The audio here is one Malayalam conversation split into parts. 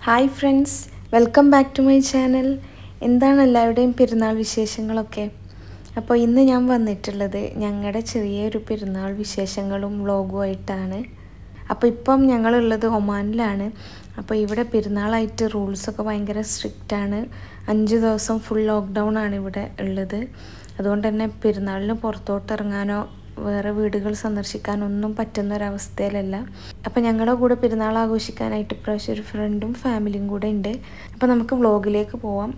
Hi friends, welcome back to my channel. എന്താണ് എല്ലാവരുടെയും പെരുന്നാൾ വിശേഷങ്ങളൊക്കെ? അപ്പോൾ ഇന്ന് ഞാൻ വന്നിട്ടുള്ളത് ഞങ്ങളുടെ ചെറിയൊരു പെരുന്നാൾ വിശേഷങ്ങളും വ്ളോഗുമായിട്ടാണ്. അപ്പോൾ ഇപ്പം ഞങ്ങളുള്ളത് ഒമാനിലാണ്. അപ്പോൾ ഇവിടെ പെരുന്നാളായിട്ട് റൂൾസൊക്കെ ഭയങ്കര സ്ട്രിക്റ്റാണ്. 5 ദിവസം ഫുൾ ലോക്ക്ഡൗൺ ആണ് ഇവിടെ ഉള്ളത്. അതുകൊണ്ട് തന്നെ പെരുന്നാളിന് പുറത്തോട്ട് ഇറങ്ങാനോ വേറെ വീടുകൾ സന്ദർശിക്കാനൊന്നും പറ്റുന്നൊരവസ്ഥയിലല്ല. അപ്പോൾ ഞങ്ങളുടെ കൂടെ പെരുന്നാൾ ആഘോഷിക്കാനായിട്ട് ഇപ്രാവശ്യം ഒരു ഫ്രണ്ടും ഫാമിലിയും കൂടെ ഉണ്ട്. അപ്പോൾ നമുക്ക് വ്ളോഗിലേക്ക് പോവാം.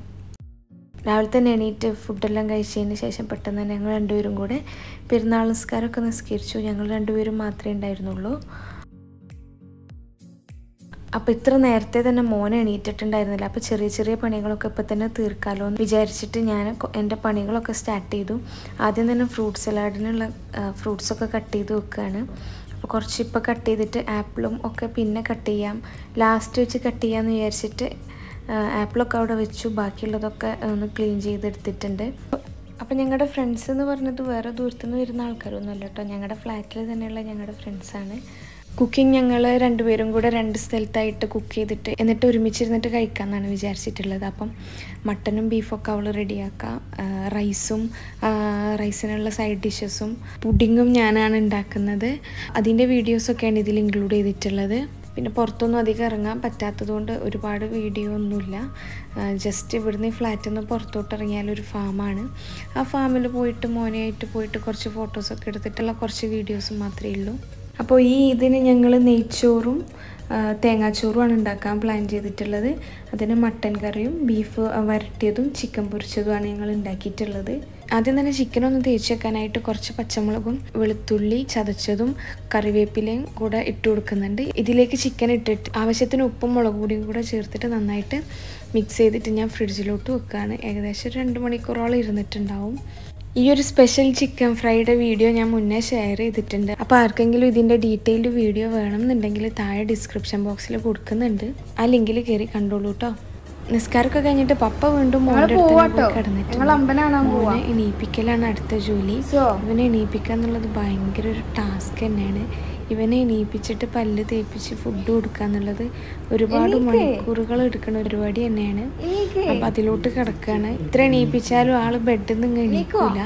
രാവിലെ തന്നെ എണീറ്റ് ഫുഡെല്ലാം കഴിച്ചതിന് ശേഷം പെട്ടെന്ന് തന്നെ ഞങ്ങൾ രണ്ടുപേരും കൂടെ പെരുന്നാൾ നിസ്കാരമൊക്കെ നിസ്കരിച്ചു. ഞങ്ങൾ രണ്ടുപേരും മാത്രമേ ഉണ്ടായിരുന്നുള്ളൂ. അപ്പോൾ ഇത്ര നേരത്തെ തന്നെ മോനെ എണീറ്റിട്ടുണ്ടായിരുന്നില്ല. അപ്പോൾ ചെറിയ ചെറിയ പണികളൊക്കെ ഇപ്പോൾ തന്നെ തീർക്കാമല്ലോ എന്ന് വിചാരിച്ചിട്ട് ഞാൻ എൻ്റെ പണികളൊക്കെ സ്റ്റാർട്ട് ചെയ്തു. ആദ്യം തന്നെ ഫ്രൂട്ട് സലാഡിനുള്ള ഫ്രൂട്ട്സൊക്കെ കട്ട് ചെയ്ത് വെക്കുകയാണ്. അപ്പോൾ കുറച്ച് ഇപ്പോൾ കട്ട് ചെയ്തിട്ട് ആപ്പിളും ഒക്കെ പിന്നെ കട്ട് ചെയ്യാം, ലാസ്റ്റ് വെച്ച് കട്ട് ചെയ്യാമെന്ന് വിചാരിച്ചിട്ട് ആപ്പിളൊക്കെ അവിടെ വെച്ചു. ബാക്കിയുള്ളതൊക്കെ ഒന്ന് ക്ലീൻ ചെയ്തെടുത്തിട്ടുണ്ട്. അപ്പോൾ ഞങ്ങളുടെ ഫ്രണ്ട്സ് എന്ന് പറഞ്ഞത് വേറെ ദൂരത്തുനിന്ന് വരുന്ന ആൾക്കാരൊന്നും അല്ല കേട്ടോ, ഞങ്ങളുടെ ഫ്ലാറ്റിൽ തന്നെയുള്ള ഞങ്ങളുടെ ഫ്രണ്ട്സാണ്. കുക്കിംഗ് ഞങ്ങൾ രണ്ടുപേരും കൂടെ 2 സ്ഥലത്തായിട്ട് കുക്ക് ചെയ്തിട്ട് എന്നിട്ട് ഒരുമിച്ചിരുന്നിട്ട് കഴിക്കാമെന്നാണ് വിചാരിച്ചിട്ടുള്ളത്. അപ്പം മട്ടനും ബീഫൊക്കെ അവൾ റെഡിയാക്കാം, റൈസിനുള്ള സൈഡ് ഡിഷസും പുഡിങ്ങും ഞാനാണ് ഉണ്ടാക്കുന്നത്. അതിൻ്റെ വീഡിയോസൊക്കെയാണ് ഇതിൽ ഇൻക്ലൂഡ് ചെയ്തിട്ടുള്ളത്. പിന്നെ പുറത്തൊന്നും അധികം ഇറങ്ങാൻ പറ്റാത്തതുകൊണ്ട് ഒരുപാട് വീഡിയോ ഒന്നുമില്ല. ജസ്റ്റ് ഇവിടുന്ന് ഫ്ലാറ്റിൽ നിന്ന് പുറത്തോട്ട് ഇറങ്ങിയാലൊരു ഫാമാണ്. ആ ഫാമിൽ പോയിട്ട് മോനെയായിട്ട് പോയിട്ട് കുറച്ച് ഫോട്ടോസൊക്കെ എടുത്തിട്ടുള്ള കുറച്ച് വീഡിയോസും മാത്രമേ ഉള്ളൂ. അപ്പോൾ ഈ ഇതിന് ഞങ്ങൾ നെയ്ച്ചോറും തേങ്ങാച്ചോറുമാണ് ഉണ്ടാക്കാൻ പ്ലാൻ ചെയ്തിട്ടുള്ളത്. അതിന് മട്ടൻ കറിയും ബീഫ് വരട്ടിയതും ചിക്കൻ പൊരിച്ചതുമാണ് ഞങ്ങൾ ഉണ്ടാക്കിയിട്ടുള്ളത്. ആദ്യം തന്നെ ചിക്കനൊന്ന് തേച്ച് വെക്കാനായിട്ട് കുറച്ച് പച്ചമുളകും വെളുത്തുള്ളി ചതച്ചതും കറിവേപ്പിലയും കൂടെ ഇട്ട് കൊടുക്കുന്നുണ്ട്. ഇതിലേക്ക് ചിക്കൻ ഇട്ടിട്ട് ആവശ്യത്തിന് ഉപ്പും മുളക് പൊടിയും കൂടെ ചേർത്തിട്ട് നന്നായിട്ട് മിക്സ് ചെയ്തിട്ട് ഞാൻ ഫ്രിഡ്ജിലോട്ട് വെക്കുകയാണ്. ഏകദേശം 2 മണിക്കൂറോളം ഇരുന്നിട്ടുണ്ടാവും. ഈ ഒരു സ്പെഷ്യൽ ചിക്കൻ ഫ്രൈയുടെ വീഡിയോ ഞാൻ മുന്നേ ഷെയർ ചെയ്തിട്ടുണ്ട്. അപ്പോൾ ആർക്കെങ്കിലും ഇതിൻ്റെ ഡീറ്റെയിൽഡ് വീഡിയോ വേണമെന്നുണ്ടെങ്കിൽ താഴെ ഡിസ്ക്രിപ്ഷൻ ബോക്സിൽ കൊടുക്കുന്നുണ്ട്, ആ ലിങ്കിൽ കയറി കണ്ടോളൂ കേട്ടോ. നിസ്കാരമൊക്കെ കഴിഞ്ഞിട്ട് പപ്പ വീണ്ടും മോനെ എണീപ്പിക്കലാണ് അടുത്ത ജോലി. ഇവനെ എണീപ്പിക്കുക എന്നുള്ളത് ഭയങ്കര ഒരു ടാസ്ക് തന്നെയാണ്. ഇവനെ എണീപ്പിച്ചിട്ട് പല്ല് തേപ്പിച്ച് ഫുഡ് കൊടുക്കുക എന്നുള്ളത് ഒരുപാട് മണിക്കൂറുകൾ എടുക്കുന്ന പരിപാടി തന്നെയാണ്. അപ്പം അതിലോട്ട് കിടക്കുകയാണ്. ഇത്ര എണീപ്പിച്ചാലും ആള് ബെഡിൽ നിന്ന് എണീക്കൂല.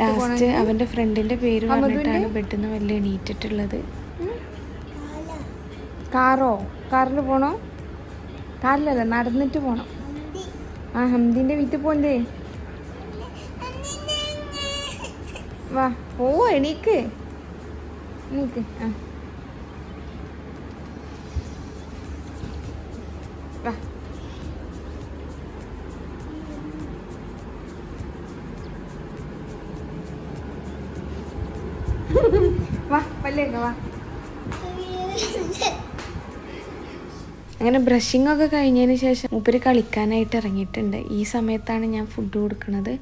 ലാസ്റ്റ് അവൻ്റെ ഫ്രണ്ടിൻ്റെ പേര് പറഞ്ഞിട്ടാണ് ബെഡിൽ നിന്ന് വല്ല എണീറ്റിട്ടുള്ളത്. കാറിൽ പോണോ? കാറിലല്ല, നടന്നിട്ട് പോണം. ആ ഹംദിൻ്റെ വീട്ടിൽ പോണ്ടേ? വാ പോവോ, എണീക്ക് എണീക്ക്. ആ വാ വാ പല്ലേക്ക വാ. അങ്ങനെ ബ്രഷിംഗ് ഒക്കെ കഴിഞ്ഞതിന് ശേഷം മൂപ്പര് കളിക്കാനായിട്ട് ഇറങ്ങിയിട്ടുണ്ട്. ഈ സമയത്താണ് ഞാൻ ഫുഡ് കൊടുക്കുന്നത്.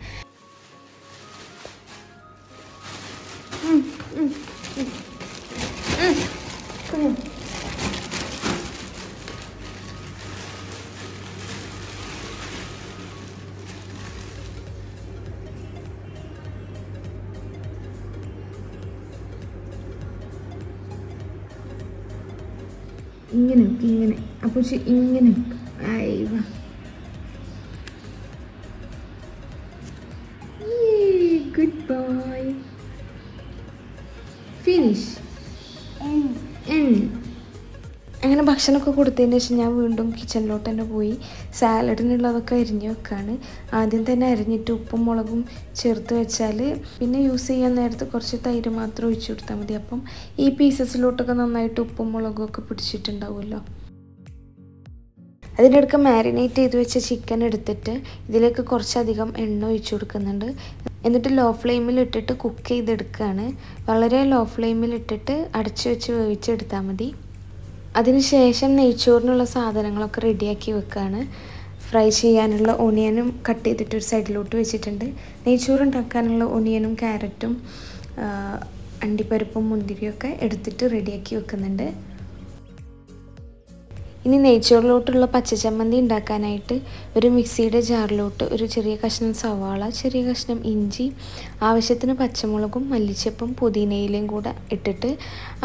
ഇങ്ങനെ ഇങ്ങനെ അപ്പോൾ ഇങ്ങനെ ഗുഡ് ബൈ ഫിനിഷ്. അങ്ങനെ ഭക്ഷണമൊക്കെ കൊടുത്തതിന് ശേഷം ഞാൻ വീണ്ടും കിച്ചണിലോട്ട് തന്നെ പോയി സാലഡിനുള്ളതൊക്കെ അരിഞ്ഞ് വെക്കുകയാണ്. ആദ്യം തന്നെ അരിഞ്ഞിട്ട് ഉപ്പും മുളകും ചേർത്ത് വെച്ചാൽ പിന്നെ യൂസ് ചെയ്യാൻ നേരത്ത് കുറച്ച് തൈര് മാത്രം ഒഴിച്ചു കൊടുത്താൽ മതി. അപ്പം ഈ പീസസിലോട്ടൊക്കെ നന്നായിട്ട് ഉപ്പും മുളകും ഒക്കെ പിടിച്ചിട്ടുണ്ടാവുമല്ലോ. അതിൻ്റെ അടുക്ക മാരിനേറ്റ് ചെയ്ത് വെച്ച ചിക്കൻ എടുത്തിട്ട് ഇതിലേക്ക് കുറച്ചധികം എണ്ണ ഒഴിച്ചു കൊടുക്കുന്നുണ്ട്. എന്നിട്ട് ലോ ഫ്ലെയിമിൽ ഇട്ടിട്ട് കുക്ക് ചെയ്തെടുക്കുകയാണ്. വളരെ ലോ ഫ്ലെയിമിൽ ഇട്ടിട്ട് അടച്ചു വെച്ച് വേവിച്ചെടുത്താൽ മതി. അതിനുശേഷം നെയ്ച്ചോറിനുള്ള സാധനങ്ങളൊക്കെ റെഡിയാക്കി വെക്കുകയാണ്. ഫ്രൈ ചെയ്യാനുള്ള ഓണിയനും കട്ട് ചെയ്തിട്ട് ഒരു സൈഡിലോട്ട് വെച്ചിട്ടുണ്ട്. നെയ്ച്ചോറ് ഉണ്ടാക്കാനുള്ള ഓണിയനും ക്യാരറ്റും അണ്ടിപ്പരിപ്പും മുന്തിരിയൊക്കെ എടുത്തിട്ട് റെഡിയാക്കി വെക്കുന്നുണ്ട്. ഇനി നെയ്ച്ചോറിലോട്ടുള്ള പച്ചച്ചമ്മന്തി ഉണ്ടാക്കാനായിട്ട് ഒരു മിക്സിയുടെ ജാറിലോട്ട് ഒരു ചെറിയ കഷ്ണം സവാള, ചെറിയ കഷ്ണം ഇഞ്ചി, ആവശ്യത്തിന് പച്ചമുളകും മല്ലിച്ചപ്പും പുതിനയിലയും കൂടെ ഇട്ടിട്ട്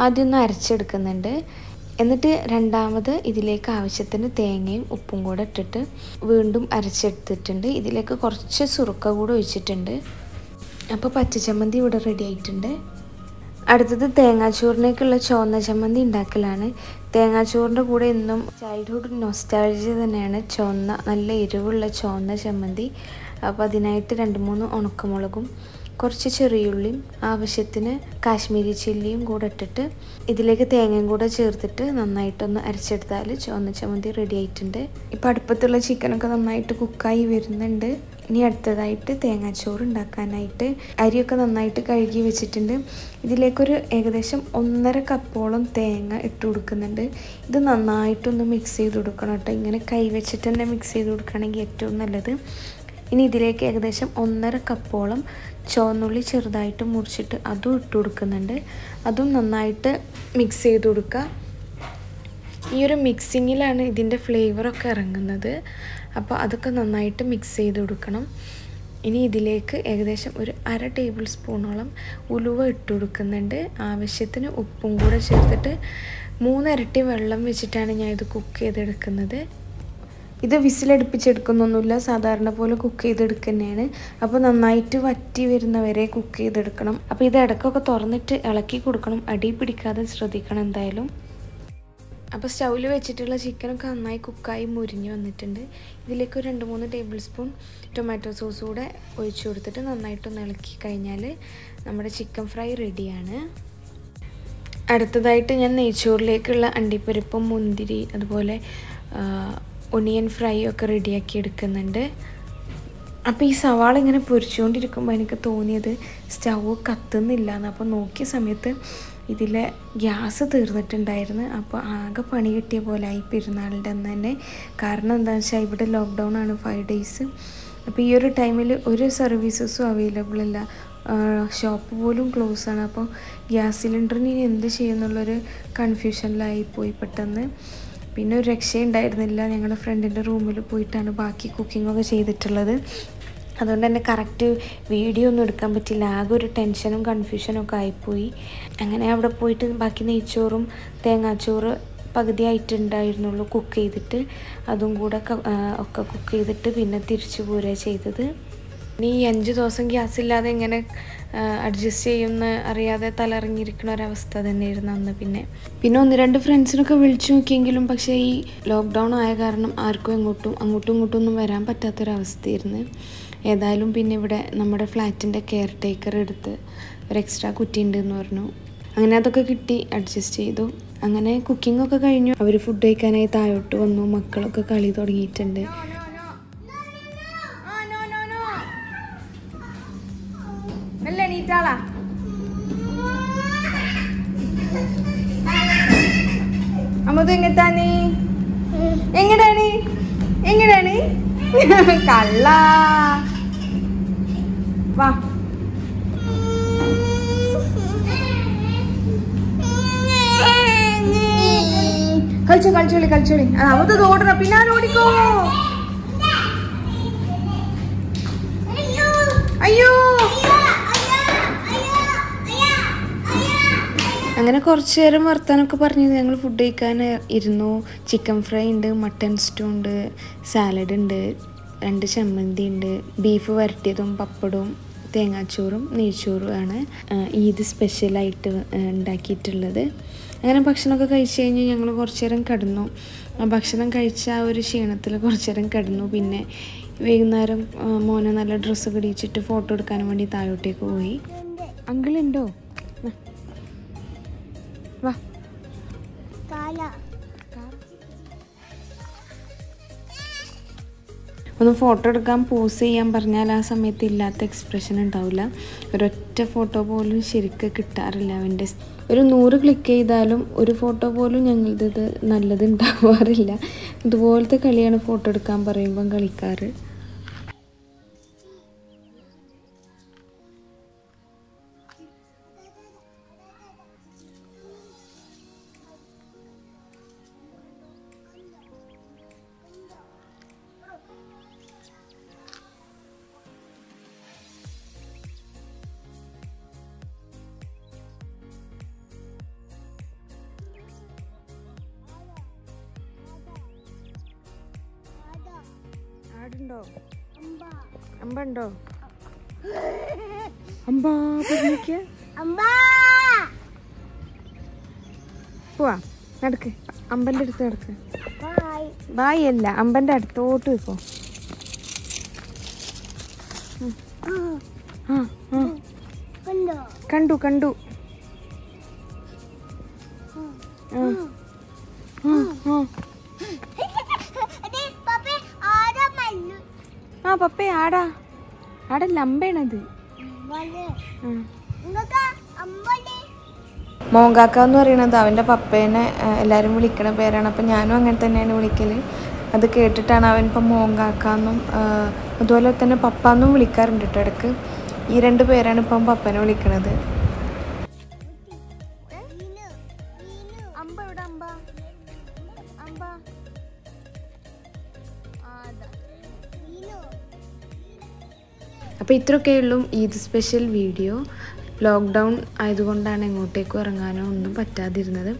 ആദ്യം ഒന്ന് അരച്ചെടുക്കുന്നുണ്ട്. എന്നിട്ട് രണ്ടാമത് ഇതിലേക്ക് ആവശ്യത്തിന് തേങ്ങയും ഉപ്പും കൂടെ ഇട്ടിട്ട് വീണ്ടും അരച്ചെടുത്തിട്ടുണ്ട്. ഇതിലേക്ക് കുറച്ച് സുറുക്ക കൂടെ ഒഴിച്ചിട്ടുണ്ട്. അപ്പോൾ പച്ചച്ചമ്മന്തി ഇവിടെ റെഡി ആയിട്ടുണ്ട്. അടുത്തത് തേങ്ങാച്ചോറിനേക്കുള്ള ചുവന്ന ചമ്മന്തി ഉണ്ടാക്കലാണ്. തേങ്ങാച്ചോറിൻ്റെ കൂടെ എന്നും ചൈൽഡ്ഹുഡ് നൊസ്റ്റാൾജിയ തന്നെയാണ് ചുവന്ന നല്ല എരിവുള്ള ചുവന്ന ചമ്മന്തി. അപ്പോൾ അതിനായിട്ട് 2-3 ഉണക്കമുളകും കുറച്ച് ചെറിയുള്ളിയും ആവശ്യത്തിന് കാശ്മീരി ചില്ലിയും കൂടെ ഇട്ടിട്ട് ഇതിലേക്ക് തേങ്ങയും കൂടെ ചേർത്തിട്ട് നന്നായിട്ടൊന്ന് അരച്ചെടുത്താൽ ചുവന്ന ചമ്മന്തി റെഡി ആയിട്ടുണ്ട്. ഇപ്പോൾ അടുപ്പത്തുള്ള ചിക്കനൊക്കെ നന്നായിട്ട് കുക്കായി വരുന്നുണ്ട്. ഇനി അടുത്തതായിട്ട് തേങ്ങാച്ചോറ് ഉണ്ടാക്കാനായിട്ട് അരിയൊക്കെ നന്നായിട്ട് കഴുകി വെച്ചിട്ടുണ്ട്. ഇതിലേക്കൊരു ഏകദേശം 1.5 കപ്പോളം തേങ്ങ ഇട്ട് കൊടുക്കുന്നുണ്ട്. ഇത് നന്നായിട്ടൊന്ന് മിക്സ് ചെയ്ത് കൊടുക്കണം കേട്ടോ. ഇങ്ങനെ കൈ വെച്ചിട്ട് തന്നെ മിക്സ് ചെയ്ത് കൊടുക്കുകയാണെങ്കിൽ ഏറ്റവും നല്ലത്. ഇനി ഇതിലേക്ക് ഏകദേശം 1.5 കപ്പോളം ചുവന്നുള്ളി ചെറുതായിട്ട് മുറിച്ചിട്ട് അതും ഇട്ട് കൊടുക്കുന്നുണ്ട്. അതും നന്നായിട്ട് മിക്സ് ചെയ്ത് കൊടുക്കുക. ഈ ഒരു മിക്സിങ്ങിലാണ് ഇതിൻ്റെ ഫ്ലേവറൊക്കെ ഇറങ്ങുന്നത്. അപ്പോൾ അതൊക്കെ നന്നായിട്ട് മിക്സ് ചെയ്ത് കൊടുക്കണം. ഇനി ഇതിലേക്ക് ഏകദേശം ഒരു 1/2 ടേബിൾ സ്പൂണോളം ഉലുവ ഇട്ട് കൊടുക്കുന്നുണ്ട്. ആവശ്യത്തിന് ഉപ്പും കൂടെ ചേർത്തിട്ട് 3 ഇരട്ടി വെള്ളം വെച്ചിട്ടാണ് ഞാൻ ഇത് കുക്ക് ചെയ്തെടുക്കുന്നത്. ഇത് വിസിലടുപ്പിച്ചെടുക്കുന്നൊന്നുമില്ല, സാധാരണ പോലെ കുക്ക് ചെയ്തെടുക്കുന്നതാണ്. അപ്പോൾ നന്നായിട്ട് വറ്റി വരുന്നവരെ കുക്ക് ചെയ്തെടുക്കണം. അപ്പോൾ ഇത് ഇടയ്ക്കൊക്കെ തുറന്നിട്ട് ഇളക്കി കൊടുക്കണം, അടി പിടിക്കാതെ ശ്രദ്ധിക്കണം എന്തായാലും. അപ്പോൾ സ്റ്റൗവിൽ വെച്ചിട്ടുള്ള ചിക്കനൊക്കെ നന്നായി കുക്കായി മുരിഞ്ഞ് വന്നിട്ടുണ്ട്. ഇതിലേക്ക് ഒരു 2-3 ടേബിൾ സ്പൂൺ ടൊമാറ്റോ സോസ് കൂടെ ഒഴിച്ചു കൊടുത്തിട്ട് നന്നായിട്ടൊന്ന് ഇളക്കി കഴിഞ്ഞാൽ നമ്മുടെ ചിക്കൻ ഫ്രൈ റെഡിയാണ്. അടുത്തതായിട്ട് ഞാൻ നെയ്ച്ചോറിലേക്കുള്ള അണ്ടിപ്പരിപ്പും മുന്തിരി അതുപോലെ ഒണിയൻ ഫ്രൈ ഒക്കെ റെഡിയാക്കി എടുക്കുന്നുണ്ട്. അപ്പോൾ ഈ സവാള ഇങ്ങനെ പൊരിച്ചുകൊണ്ടിരിക്കുമ്പോൾ എനിക്ക് തോന്നിയത് സ്റ്റൗ കത്തുന്നില്ല എന്ന്. അപ്പോൾ നോക്കിയ സമയത്ത് ഇതിലെ ഗ്യാസ് തീർന്നിട്ടുണ്ടായിരുന്നു. അപ്പോൾ ആകെ പണി കിട്ടിയ പോലെ ആയി പെരുന്നാളിൻ്റെ അന്ന് തന്നെ. കാരണം എന്താണെന്ന് വെച്ചാൽ ഇവിടെ ലോക്ക്ഡൗൺ ആണ് 5 ഡേയ്സ്. അപ്പോൾ ഈ ഒരു ടൈമിൽ ഒരു സർവീസസും അവൈലബിൾ അല്ല, ഷോപ്പ് പോലും ക്ലോസ് ആണ്. അപ്പോൾ ഗ്യാസ് സിലിണ്ടറിന് ഇനി എന്ത് ചെയ്യുന്നുള്ളൊരു കൺഫ്യൂഷനിലായിപ്പോയി പെട്ടെന്ന്. പിന്നെ ഒരു രക്ഷയുണ്ടായിരുന്നില്ല. ഞങ്ങളുടെ ഫ്രണ്ടിൻ്റെ റൂമിൽ പോയിട്ടാണ് ബാക്കി കുക്കിങ്ങൊക്കെ ചെയ്തിട്ടുള്ളത്. അതുകൊണ്ട് തന്നെ കറക്റ്റ് വീഡിയോ ഒന്നും എടുക്കാൻ പറ്റില്ല. ആകെ ഒരു ടെൻഷനും കൺഫ്യൂഷനും ഒക്കെ ആയിപ്പോയി. അങ്ങനെ അവിടെ പോയിട്ട് ബാക്കി നെയ്ച്ചോറും തേങ്ങാച്ചോറ് പകുതി ആയിട്ടുണ്ടായിരുന്നുള്ളൂ കുക്ക് ചെയ്തിട്ട്. അതും കൂടെ ഒക്കെ കുക്ക് ചെയ്തിട്ട് പിന്നെ തിരിച്ചു പോരുക ചെയ്തത്. ഇനി ഈ 5 ദിവസം ഗ്യാസ് ഇല്ലാതെ എങ്ങനെ അഡ്ജസ്റ്റ് ചെയ്യുമെന്ന് അറിയാതെ തലറിഞ്ഞിരിക്കുന്ന ഒരവസ്ഥ തന്നെയായിരുന്നു അന്ന്. പിന്നെ 1-2 ഫ്രണ്ട്സിനൊക്കെ വിളിച്ചു നോക്കിയെങ്കിലും പക്ഷേ ഈ ലോക്ക്ഡൗൺ ആയ കാരണം ആർക്കും അങ്ങോട്ടും ഇങ്ങോട്ടും ഒന്നും വരാൻ പറ്റാത്തൊരവസ്ഥയായിരുന്നു. ഏതായാലും പിന്നെ ഇവിടെ നമ്മുടെ ഫ്ലാറ്റിൻ്റെ കെയർ ടേക്കർ എടുത്ത് ഒരു എക്സ്ട്രാ കുറ്റി ഉണ്ടെന്ന് പറഞ്ഞു. അങ്ങനെ അതൊക്കെ കിട്ടി, അഡ്ജസ്റ്റ് ചെയ്തു. അങ്ങനെ കുക്കിങ്ങൊക്കെ കഴിഞ്ഞു. അവർ ഫുഡ് കഴിക്കാനായി താഴോട്ട് വന്നു. മക്കളൊക്കെ കളി തുടങ്ങിയിട്ടുണ്ട്. അമ്മത് എങ്ങട്ടാണ് എങ്ങടാണ് കള്ള വാ കളിച്ചോളി അമ്മത് ഓടണം, പിന്നാലെ ഓടിക്കോ. അയ്യോ അങ്ങനെ കുറച്ച് നേരം വർത്താനമൊക്കെ പറഞ്ഞ് ഞങ്ങൾ ഫുഡ് കഴിക്കാൻ ഇരുന്നു. ചിക്കൻ ഫ്രൈ ഉണ്ട്, മട്ടൺ സ്റ്റൂ ഉണ്ട്, സാലഡ് ഉണ്ട്, 2 ചമ്മന്തി ഉണ്ട്, ബീഫ് വരട്ടിയതും പപ്പടവും തേങ്ങാച്ചോറും നെയ്ച്ചോറുമാണ് ഈദ് സ്പെഷ്യലായിട്ട് ഉണ്ടാക്കിയിട്ടുള്ളത്. അങ്ങനെ ഭക്ഷണമൊക്കെ കഴിച്ച് കഴിഞ്ഞ് ഞങ്ങൾ കുറച്ച് നേരം കിടന്നു. ഭക്ഷണം കഴിച്ച ആ ഒരു ക്ഷീണത്തിൽ കുറച്ച് നേരം കിടന്നു. പിന്നെ വൈകുന്നേരം മോനെ നല്ല ഡ്രസ്സൊക്കെ ഇടിച്ചിട്ട് ഫോട്ടോ എടുക്കാൻ വേണ്ടി താഴോട്ടേക്ക് പോയി. അങ്കിളുണ്ടോ? വാ. ഒന്ന് ഫോട്ടോ എടുക്കാൻ പോസ് ചെയ്യാൻ പറഞ്ഞാൽ ആ സമയത്ത് ഇല്ലാത്ത എക്സ്പ്രഷൻ ഉണ്ടാവില്ല. ഒരൊറ്റ ഫോട്ടോ പോലും ശരിക്ക് കിട്ടാറില്ല. അവൻ്റെ ഒരു 100 ക്ലിക്ക് ചെയ്താലും ഒരു ഫോട്ടോ പോലും ഞങ്ങളുടേത് നല്ലത് ഉണ്ടാവാറില്ല. ഇതുപോലത്തെ കളിയാണ് ഫോട്ടോ എടുക്കാൻ പറയുമ്പം കളിക്കാറ്. ആടുണ്ടോ? അമ്പ ഉണ്ടോ? അമ്പാ പറഞ്ഞിക്ക പോവാ. നടക്ക്, അമ്പൻ്റെ അടുത്ത് നടക്ക്. ബായ് അല്ല, അമ്പൻ്റെ അടുത്തോട്ട് വെക്കോ. കണ്ടു കണ്ടു. ആ പപ്പേ ആടാ. ആടല്ല, അമ്പയാണത്. മോങ്കാക്ക എന്ന് പറയുന്നത് അവൻ്റെ പപ്പേനെ എല്ലാവരും വിളിക്കണ പേരാണ്. അപ്പം ഞാനും അങ്ങനെ തന്നെയാണ് വിളിക്കൽ. അത് കേട്ടിട്ടാണ് അവൻ ഇപ്പം മോങ്കാക്കാന്നും അതുപോലെ തന്നെ പപ്പാന്നും വിളിക്കാറുണ്ട് കേട്ടോ ഇടയ്ക്ക്. ഈ 2 പേരാണ് ഇപ്പം പപ്പനെ വിളിക്കണത്. അപ്പോൾ ഇത്രയൊക്കെയുള്ളൂ ഈദ് സ്പെഷ്യൽ വീഡിയോ. ലോക്ക്ഡൗൺ ആയതുകൊണ്ടാണ് എങ്ങോട്ടേക്കും ഇറങ്ങാനോ ഒന്നും പറ്റാതിരുന്നത്.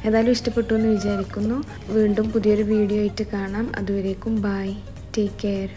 ഏതായാലും ഇഷ്ടപ്പെട്ടു എന്ന് വിചാരിക്കുന്നു. വീണ്ടും പുതിയൊരു വീഡിയോ ആയിട്ട് കാണാം. അതുവരേക്കും ബൈ, ടേക്ക് കെയർ.